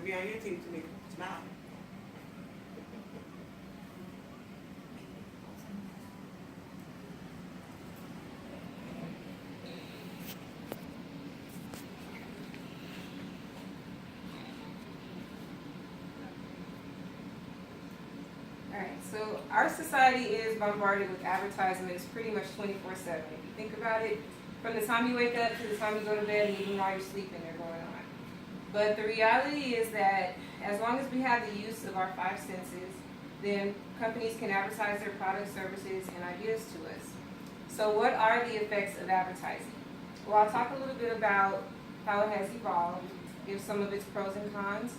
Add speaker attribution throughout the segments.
Speaker 1: be on your team, Tamika. Smile.
Speaker 2: Alright, so our society is bombarded with advertisements pretty much 24/7. If you think about it, from the time you wake up to the time you go to bed, and even while you're sleeping, they're going on. But the reality is that as long as we have the use of our five senses, then companies can advertise their products, services, and ideas to us. So what are the effects of advertising? Well, I'll talk a little bit about how it has evolved, give some of its pros and cons,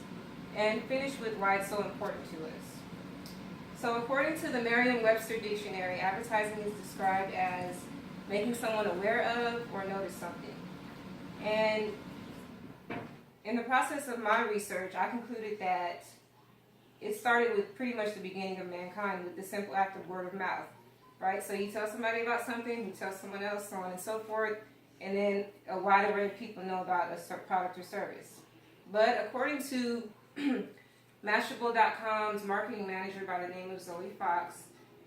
Speaker 2: and finish with why it's so important to us. So according to the Merriam-Webster dictionary, advertising is described as making someone aware of or notice something. And in the process of my research, I concluded that it started with pretty much the beginning of mankind with the simple act of word of mouth, right? So you tell somebody about something, you tell someone else, so on and so forth, and then a wide array of people know about a product or service. But according to Mashable.com's marketing manager by the name of Zoe Fox,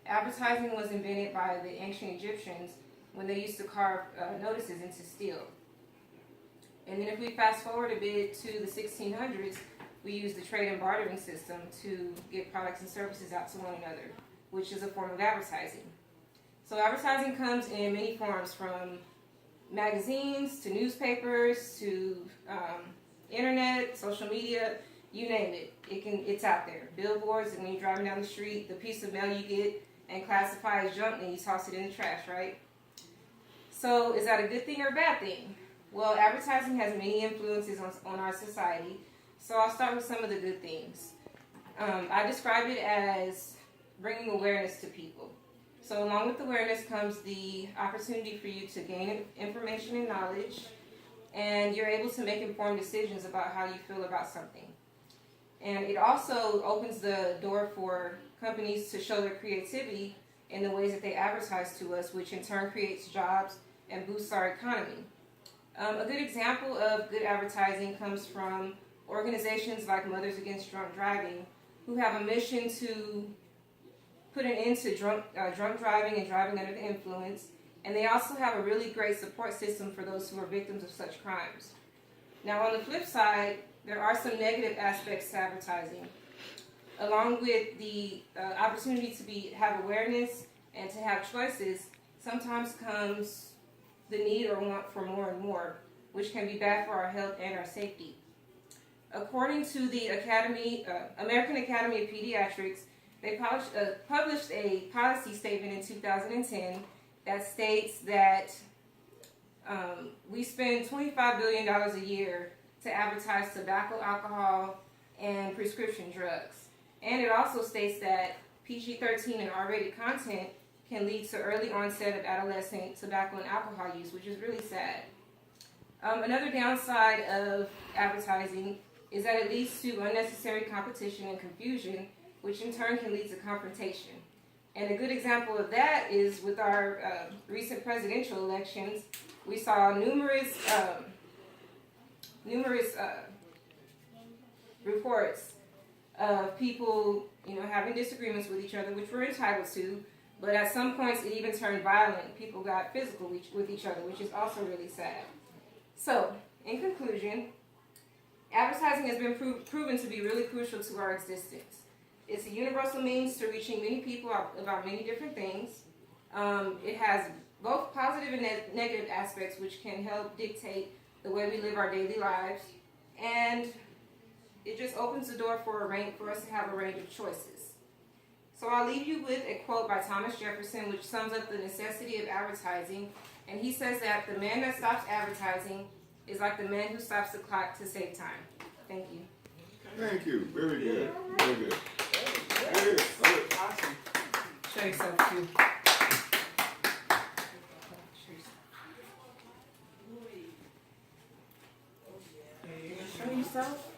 Speaker 2: advertising was invented by the ancient Egyptians when they used to carve notices into steel. And then if we fast forward a bit to the 1600s, we used the trade and bartering system to get products and services out to one another, which is a form of advertising. So advertising comes in many forms, from magazines to newspapers to internet, social media, you name it. It's out there. Billboards, and when you're driving down the street, the piece of mail you get and classify as junk, and you toss it in the trash, right? So is that a good thing or a bad thing? Well, advertising has many influences on our society, so I'll start with some of the good things. I describe it as bringing awareness to people. So along with awareness comes the opportunity for you to gain information and knowledge, and you're able to make informed decisions about how you feel about something. And it also opens the door for companies to show their creativity in the ways that they advertise to us, which in turn creates jobs and boosts our economy. A good example of good advertising comes from organizations like Mothers Against Drunk Driving, who have a mission to put an end to drunk driving and driving under the influence, and they also have a really great support system for those who are victims of such crimes. Now, on the flip side, there are some negative aspects to advertising. Along with the opportunity to have awareness and to have choices, sometimes comes the need or want for more and more, which can be bad for our health and our safety. According to the American Academy of Pediatrics, they published a policy statement in 2010 that states that we spend $25 billion a year to advertise tobacco, alcohol, and prescription drugs. And it also states that PG-13 and R-rated content can lead to early onset of adolescent tobacco and alcohol use, which is really sad. Another downside of advertising is that it leads to unnecessary competition and confusion, which in turn can lead to confrontation. And a good example of that is with our recent presidential elections. We saw numerous reports of people, having disagreements with each other, which we're entitled to. But at some points, it even turned violent. People got physical with each other, which is also really sad. So, in conclusion, advertising has been proven to be really crucial to our existence. It's a universal means to reaching many people about many different things. It has both positive and negative aspects, which can help dictate the way we live our daily lives. And it just opens the door for us to have a range of choices. So I'll leave you with a quote by Thomas Jefferson, which sums up the necessity of advertising. And he says that the man that stops advertising is like the man who stops the clock to save time. Thank you.
Speaker 3: Thank you. Very good. Very good. Very good.
Speaker 1: Awesome.
Speaker 2: Show yourself too. Show yourself.